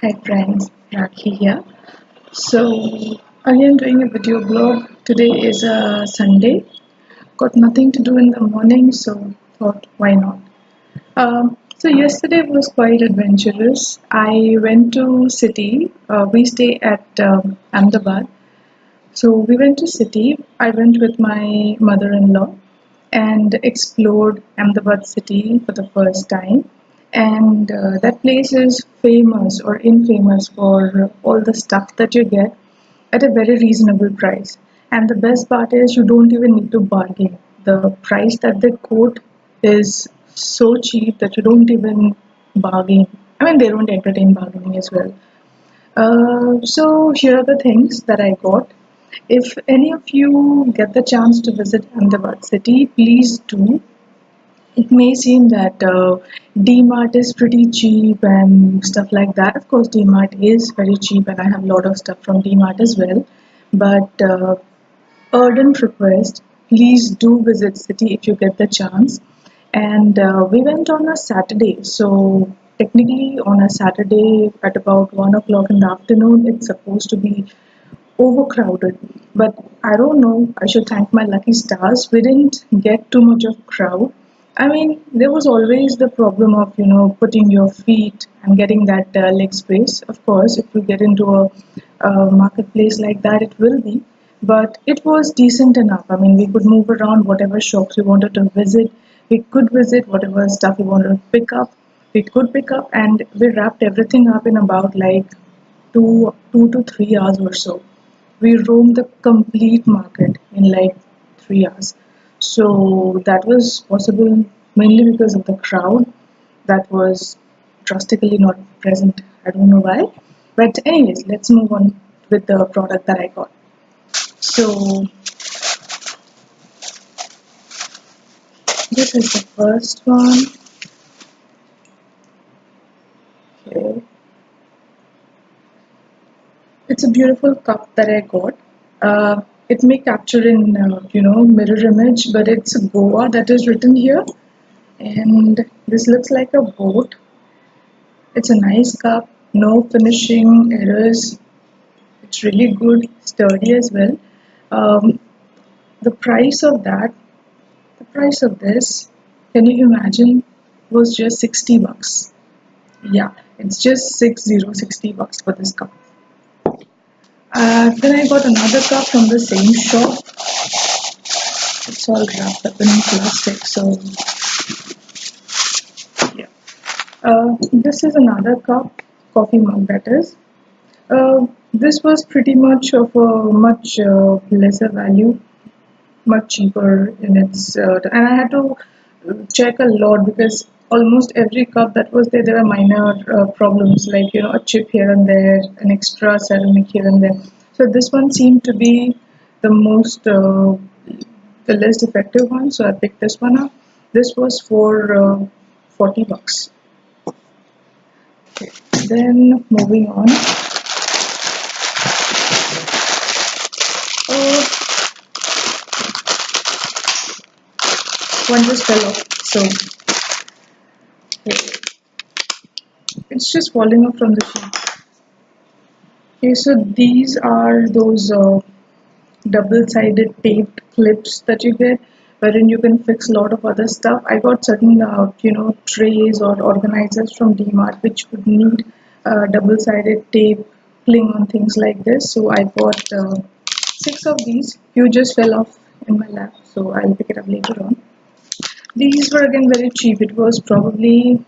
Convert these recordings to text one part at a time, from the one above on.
Hi friends, Rakhi here. So again doing a video blog. Today is a Sunday. Got nothing to do in the morning, so thought why not. So yesterday was quite adventurous. I went to city. We stay at Ahmedabad. So we went to city. I went with my mother-in-law and explored Ahmedabad city for the first time. And that place is famous or infamous for all the stuff that you get at a very reasonable price. And the best part is you don't even need to bargain. The price that they quote is so cheap that you don't even bargain. I mean, they don't entertain bargaining as well. So here are the things that I got. If any of you get the chance to visit Ahmedabad city, please do. It may seem that D-Mart is pretty cheap and stuff like that. Of course, D-Mart is very cheap, and I have a lot of stuff from D-Mart as well. But urgent request, please do visit city if you get the chance. And we went on a Saturday, so technically on a Saturday at about 1 o'clock in the afternoon, it's supposed to be overcrowded. But I don't know, I should thank my lucky stars. We didn't get too much of crowd. I mean, there was always the problem of, putting your feet and getting that leg space. Of course, if we get into a marketplace like that, it will be. But it was decent enough. I mean, we could move around whatever shops we wanted to visit. We could visit whatever stuff we wanted to pick up. We could pick up, and we wrapped everything up in about like two to 3 hours or so. We roamed the complete market in like 3 hours. So that was possible mainly because of the crowd that was drastically not present. I don't know why. But anyways, let's move on with the product that I got. So this is the first one. Okay. It's a beautiful cup that I got. It may capture in mirror image, but it's Goa that is written here, and this looks like a boat. It's a nice cup, no finishing errors. It's really good, sturdy as well. Um, the price of that, the price of this, can you imagine, was just 60 bucks. Yeah, it's just 60 bucks for this cup. Then I got another cup from the same shop. It's all wrapped up in plastic, so yeah. This is another cup, coffee mug that is. This was pretty much of a much lesser value, much cheaper in its, and I had to check a lot because almost every cup that was there, there were minor problems like a chip here and there, an extra ceramic here and there. So this one seemed to be the most, the least effective one. So I picked this one up. This was for 40 bucks. Okay. Then moving on. Uh, One just fell off. So okay, it's just falling off from the sheet. Okay, so these are those double-sided taped clips that you get, wherein you can fix a lot of other stuff. I got certain, trays or organizers from DMart which would need double-sided tape pulling on things like this. So I bought six of these. Few just fell off in my lap, so I'll pick it up later on. These were again very cheap. It was probably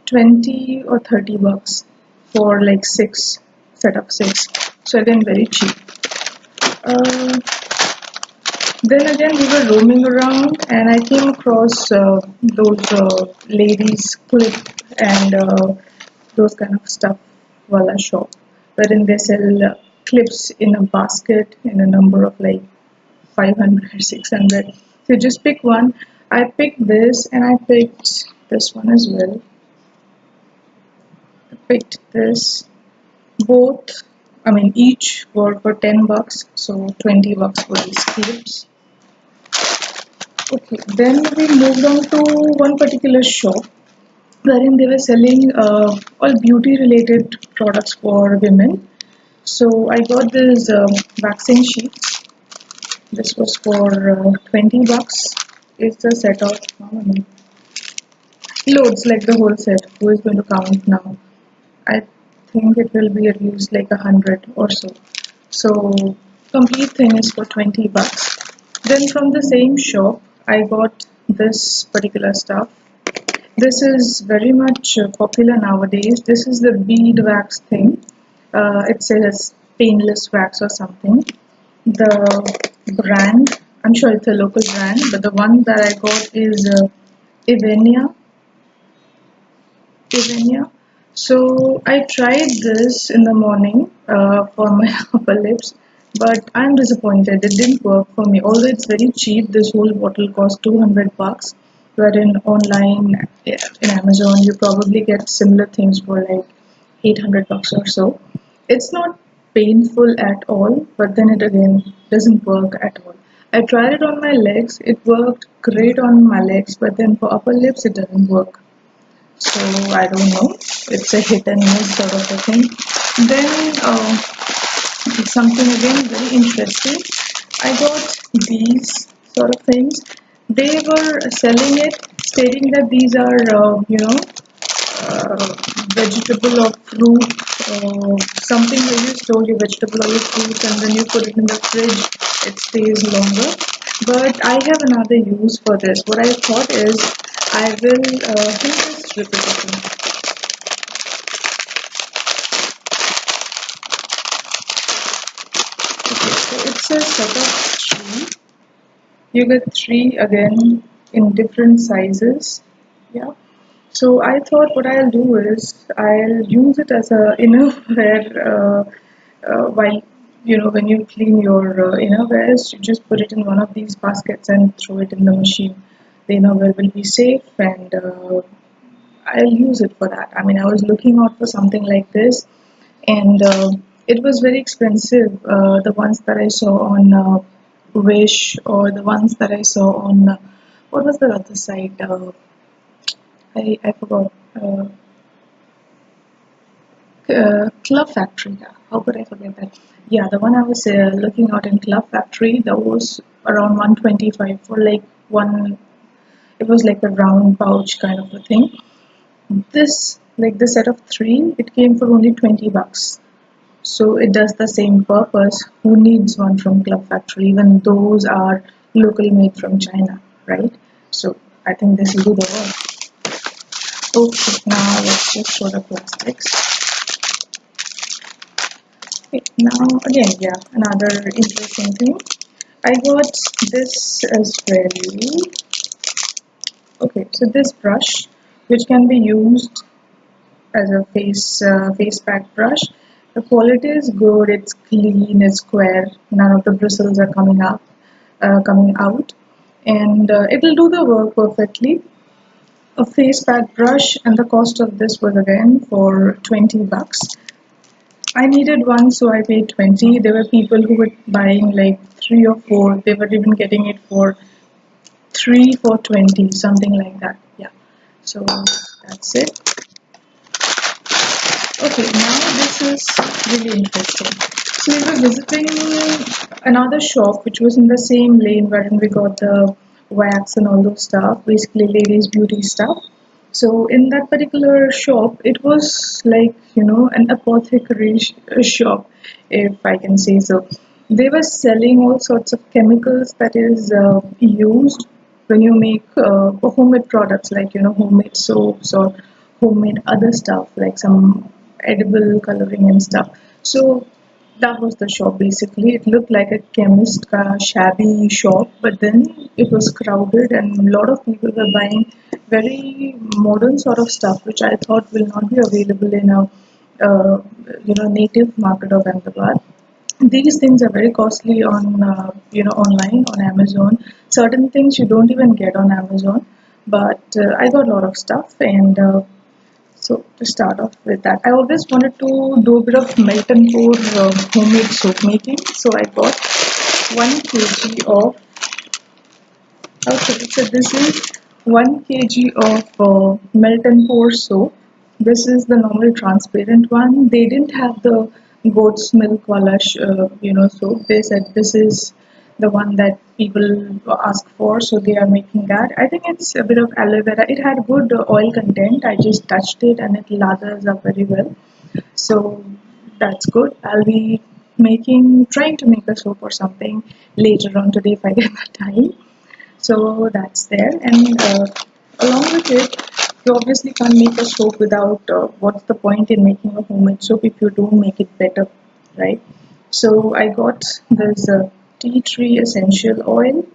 20 or 30 bucks for like six set of six. So again very cheap. Uh, then again we were roaming around and I came across those ladies clip and those kind of stuff wala shop wherein they sell clips in a basket in a number of like 500 or 600. So you just pick one. I picked this and I picked this one as well. I picked this. Both, I mean, each were for 10 bucks, so 20 bucks for these clips. Okay, then we moved on to one particular shop wherein they were selling all beauty related products for women. So I got this waxing sheets. This was for 20 bucks. It's a set of loads, like the whole set. Who is going to count now? I think it will be at least like 100 or so. So complete thing is for 20 bucks. Then from the same shop, I got this particular stuff. This is very much popular nowadays. This is the bead wax thing. It says painless wax or something. The brand, I'm sure it's a local brand, but the one that I got is Ivenia. Ivenia. So I tried this in the morning for my upper lips, but I'm disappointed. It didn't work for me. Although it's very cheap, this whole bottle cost 200 bucks, wherein online in Amazon you probably get similar things for like 800 bucks or so. It's not painful at all, but then it again doesn't work at all. I tried it on my legs. It worked great on my legs, but then for upper lips it doesn't work. So I don't know. It's a hit and miss sort of a thing. Then something again very interesting. I got these sort of things. They were selling it, stating that these are vegetable or fruit, something where you store your vegetable or your fruit and then you put it in the fridge, it stays longer. But I have another use for this. What I thought is I will do this repetition. Okay, so it's a set of three. You get three again in different sizes. Yeah. So I thought what I'll do is I'll use it as a innerwear while when you clean your innerwears, you just put it in one of these baskets and throw it in the machine. The innerwear will be safe, and I'll use it for that. I mean, I was looking out for something like this, and it was very expensive. The ones that I saw on Wish, or the ones that I saw on what was the other site? I forgot. Club Factory. Yeah. How could I forget that? Yeah, the one I was looking out in Club Factory, that was around 125 for like one. It was like a round pouch kind of a thing. This, like the set of three, it came for only 20 bucks. So it does the same purpose. Who needs one from Club Factory? Even those are locally made from China, right? So I think this will do the work. Okay, now let's just show the plastics. Okay, now again, yeah, another interesting thing. I got this as well. Okay, so this brush, which can be used as a face pack brush. The quality is good. It's clean. It's square. None of the bristles are coming out, and it will do the work perfectly. A face pack brush, and the cost of this was again for 20 bucks. I needed one, so I paid 20. There were people who were buying like three or four. They were even getting it for three for 20, something like that. Yeah. So that's it. Okay, now this is really interesting. So we were visiting another shop which was in the same lane wherein we got the wax and all those stuff, basically ladies' beauty stuff. So in that particular shop, it was like an apothecary shop, if I can say so. They were selling all sorts of chemicals that is used when you make homemade products like homemade soaps or homemade other stuff like some edible coloring and stuff. So that was the shop basically. It looked like a chemist shabby shop, but then it was crowded and a lot of people were buying very modern sort of stuff, which I thought will not be available in a native market of Ahmedabad. These things are very costly on online on Amazon. Certain things you don't even get on Amazon, but I got a lot of stuff and. So to start off with that, I always wanted to do a bit of melt and pour homemade soap making. So I got 1 kg of, okay, so this is 1 kg of melt and pour soap. This is the normal transparent one. They didn't have the goat's milk wala soap. They said this is the one that people ask for, so they are making that. I think it's a bit of aloe vera. It had good oil content. I just touched it and it lathers up very well. So that's good. I'll be trying to make a soap or something later on today if I get the time. So that's there, and along with it, you obviously can't make a soap without what's the point in making a homemade soap if you don't make it better, right? So I got this tea tree essential oil,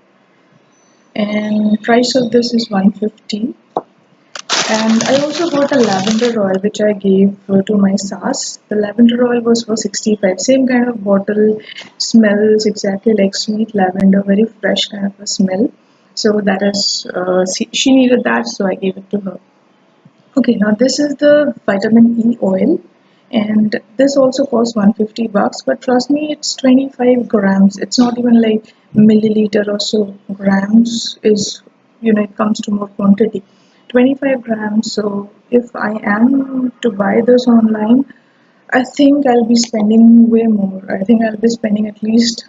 and price of this is 150. And I also got a lavender oil which I gave to my sas. The lavender oil was for 65. Same kind of bottle, smells exactly like sweet lavender, very fresh kind of a smell. So that is, she needed that, so I gave it to her. Okay, now this is the vitamin E oil, and this also costs 150 bucks, but trust me, it's 25 grams. It's not even like milliliter or so. Grams is, it comes to more quantity. 25 grams. So if I am to buy this online, I think I'll be spending way more. I think I'll be spending at least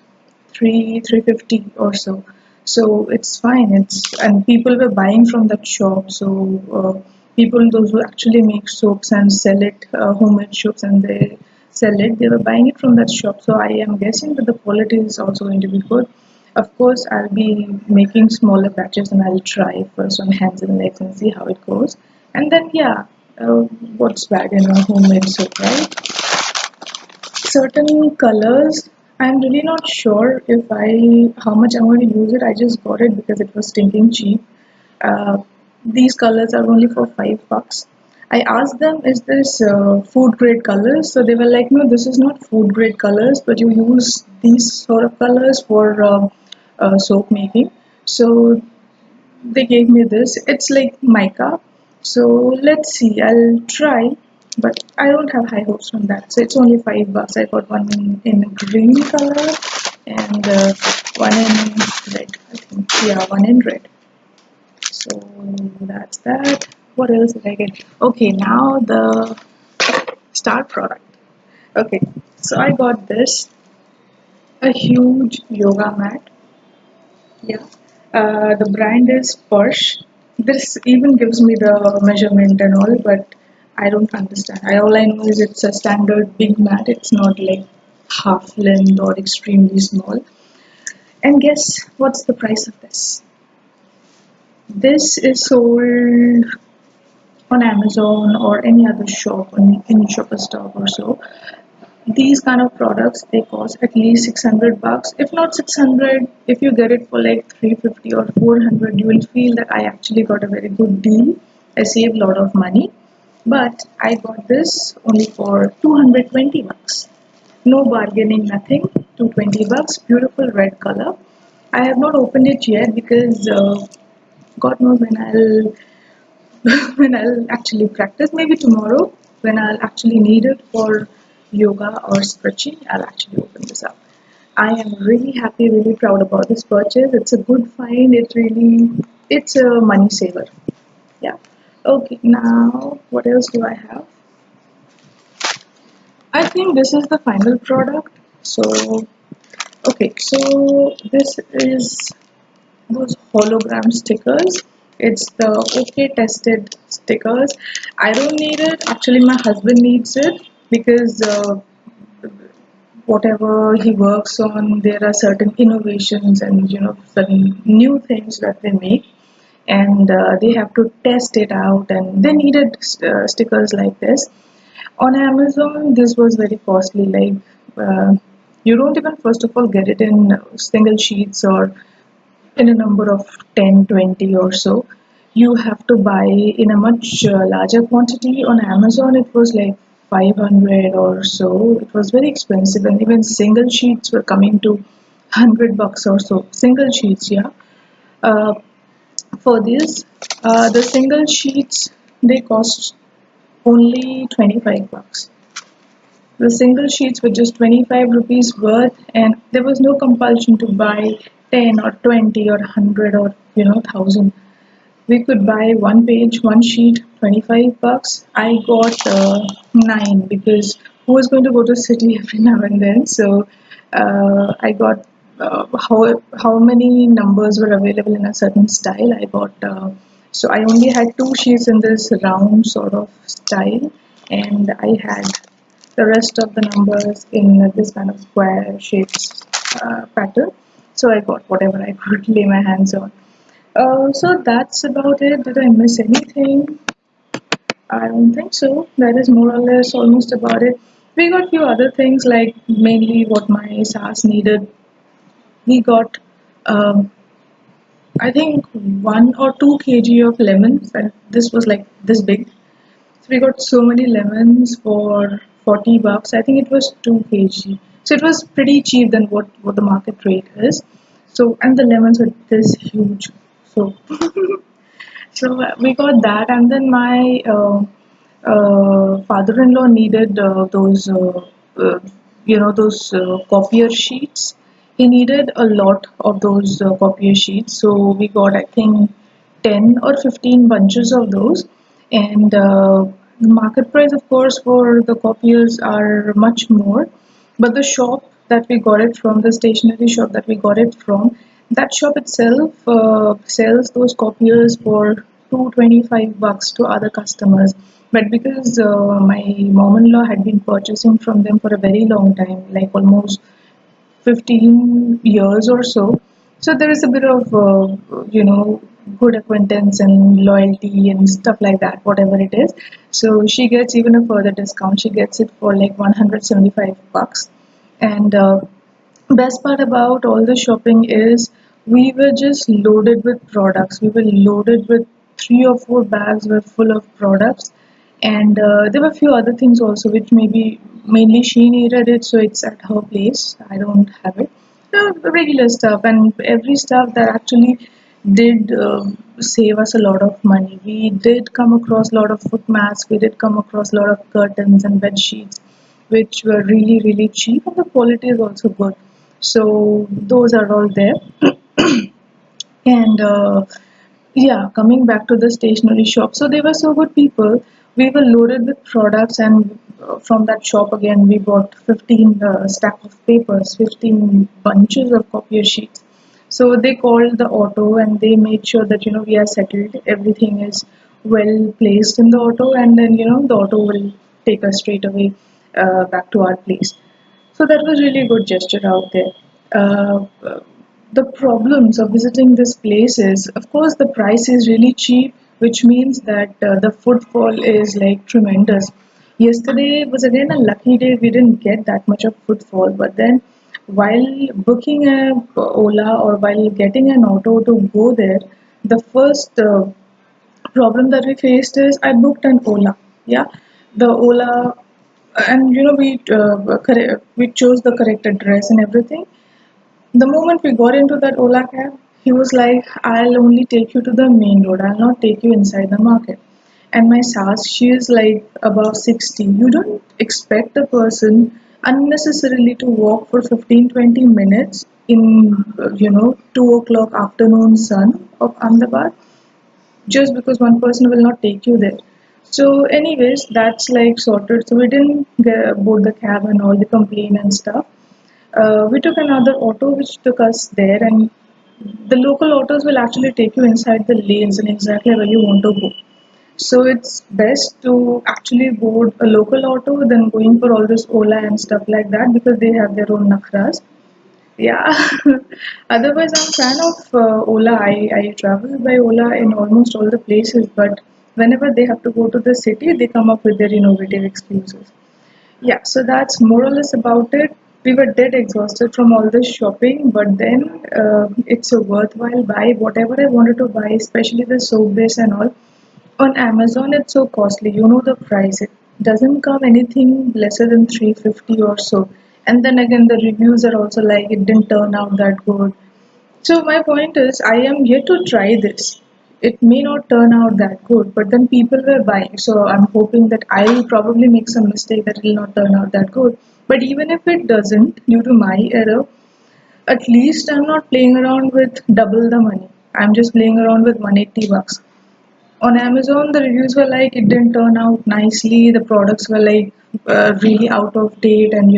350 or so. So it's fine. And people were buying from that shop. So people those who actually make soaps and sell it, homemade soaps, and they sell it, they were buying it from that shop. So I am guessing that the quality is also going to be good. Of course, I'll be making smaller batches and I'll try first on hands and legs and see how it goes. And then yeah, what's bad in a homemade soap, right? Certain colors, I'm really not sure if I how much I'm going to use it. I just got it because it was stinking cheap. uh, these colors are only for $5. I asked them, is this food grade colors? So they were like, no, this is not food grade colors, but you use these sort of colors for soap making. So they gave me this. It's like mica. So let's see. I'll try, but I don't have high hopes from that. So it's only $5. I got one in green color and one in red. I think yeah, one in red. So that's that. What else did I get? Okay, now the star product. Okay, so I got this a huge yoga mat. Yeah, the brand is Porsche. This even gives me the measurement and all, but I don't understand. All I know is it's a standard big mat. It's not like half length or extremely small. And guess what's the price of this? This is sold on Amazon or any other shop, on any shopper stop or so. These kind of products, they cost at least 600 bucks. If not 600, if you get it for like 350 or 400, you will feel that I actually got a very good deal. I saved a lot of money, but I got this only for 220 bucks. No bargaining, nothing. 220 bucks, beautiful red color. I have not opened it yet because God knows when I'll when I'll actually practice. Maybe tomorrow, when I'll actually need it for yoga or stretching, I'll actually open this up. I am really happy, really proud about this purchase. It's a good find. It's a money saver. Yeah. Okay, now what else do I have? I think this is the final product. So, okay, so this is those hologram stickers. It's the OK tested stickers. I don't need it. Actually, my husband needs it because whatever he works on, there are certain innovations and certain new things that they make, and they have to test it out, and they needed stickers like this. On Amazon, this was very costly. Like you don't even first of all get it in single sheets or in a number of 10, 20 or so. You have to buy in a much larger quantity. On Amazon, it was like 500 or so. It was very expensive, and even single sheets were coming to 100 bucks or so. Single sheets, yeah. Uh, for this, the single sheets, they cost only 25 bucks. The single sheets were just 25 rupees worth, and there was no compulsion to buy 10 or 20 or 100 or 1000. We could buy one page, one sheet 25 bucks. I got 9 because who was going to go to city every now and then? So I got how many numbers were available in a certain style. I got so I only had two sheets in this round sort of style, and I had the rest of the numbers in this kind of square shapes pattern. So I got whatever I could lay my hands on. So that's about it. Did I miss anything? I don't think so. That is more or less almost about it. We got few other things like mainly what my SAS needed. We got, um, I think 1 or 2 kg of lemons, and this was like this big. So we got so many lemons for 40 bucks. I think it was 2 kg. So it was pretty cheap than what the market rate is. So and the lemons were this huge. So we got that, and then my father-in-law needed uh, those copier sheets. He needed a lot of those copier sheets, so we got I think 10 or 15 bunches of those, and the market price, of course, for the copiers are much more, but the shop that we got it from, the stationery shop that we got it from, that shop itself sells those copiers for 225 bucks to other customers. But because my mom-in-law had been purchasing from them for a very long time, like almost 15 years or so. So there is a bit of, good acquaintance and loyalty and stuff like that, whatever it is. So she gets even a further discount. She gets it for like 175 bucks. And best part about all the shopping is we were just loaded with products. We were loaded with 3 or 4 bags were full of products, and there were a few other things also which maybe mainly she needed it, so it's at her place. I don't have it. The regular stuff and every stuff that actually did save us a lot of money. We did come across a lot of foot mats. We did come across a lot of curtains and bed sheets which were really really cheap, and the quality is also good. So those are all there. And yeah, coming back to the stationery shop, so they were so good people. We were loaded with products, and from that shop again, we bought 15 stack of papers, 15 bunches of copier sheets. So they called the auto, and they made sure that we are settled. Everything is well placed in the auto, and then the auto will take us straight away back to our place. So that was really a good gesture out there. The problems of visiting this place is, of course, the price is really cheap, which means that the footfall is like tremendous. Yesterday was again a lucky day. We didn't get that much of footfall, but then while booking a Ola or while getting an auto to go there, the first problem that we faced is I booked an Ola. Yeah, the Ola, and we chose the correct address and everything. The moment we got into that Ola cab, he was like, "I'll only take you to the main road. I'll not take you inside the market." And my sass, she is like above 60. You don't expect a person unnecessarily to walk for 15-20 minutes in 2 o'clock afternoon sun of Ahmedabad just because one person will not take you there. So, anyways, that's like sorted. So we didn't board the cab and all the complain and stuff. We took another auto which took us there, and the local autos will actually take you inside the lanes and exactly where you want to go. So it's best to actually board a local auto than going for all this Ola and stuff like that because they have their own nakhras. Yeah. Otherwise, I'm fan of Ola. I travel by Ola in almost all the places, but whenever they have to go to the city, they come up with their innovative excuses. Yeah, so that's more or less about it. We were dead exhausted from all this shopping, but then it's a worthwhile buy. Whatever I wanted to buy, especially the soap base and all, on Amazon it's so costly. You know the price. It doesn't come anything lesser than 350 or so. And then again, the reviews are also like it didn't turn out that good. So my point is, I am yet to try this. It may not turn out that good, but then people were buying. So I'm hoping that I'll probably make some mistake that it will not turn out that good. But even if it doesn't, due to my error, at least I'm not playing around with double the money. I'm just playing around with 180 bucks. On Amazon, the reviews were like it didn't turn out nicely. The products were like really out of date, and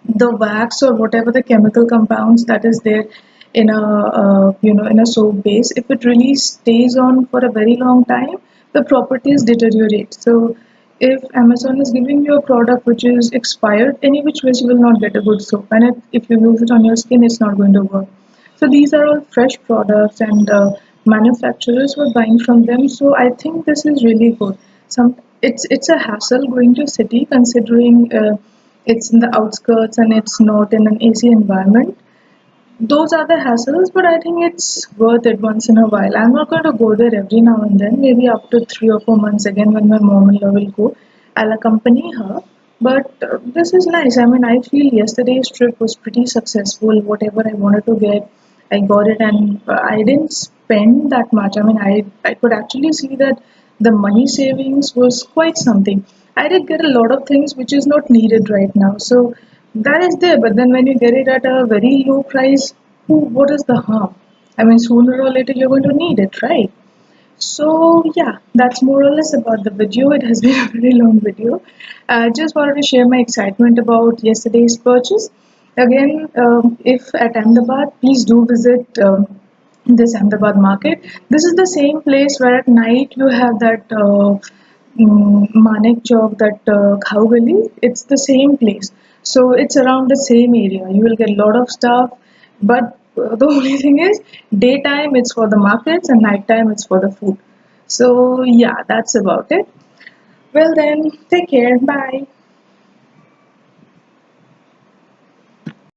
the wax or whatever the chemical compounds that is there in a in a soap base, if it really stays on for a very long time, the properties deteriorate. So if Amazon is giving you a product which is expired, any which ways you will not get a good soap, and if you use it on your skin, it's not going to work. So these are all fresh products, and manufacturers were buying from them. So I think this is really good. It's a hassle going to city, considering it's in the outskirts and it's not in an AC environment. Those are the hassles, but I think it's worth it once in a while. I'm not going to go there every now and then. Maybe after 3 or 4 months again, when my mom-in-law will go, I'll accompany her. But this is nice. I mean, I feel yesterday's trip was pretty successful. Whatever I wanted to get, I got it, and I didn't spend that much. I mean, I could actually see that the money savings was quite something. I did get a lot of things which is not needed right now. So that is there, but then when you get it at a very low price, what is the harm? I mean, sooner or later you're going to need it, right? So yeah, that's more or less about the video. It has been a very long video. I just wanted to share my excitement about yesterday's purchase. Again, if at Ahmedabad, please do visit this Ahmedabad market. This is the same place where at night you have that Manek Chowk, that Khao Gali. It's the same place. So it's around the same area. You will get a lot of stuff, but the only thing is, daytime it's for the markets and nighttime it's for the food. So yeah, that's about it. Well then, take care. Bye.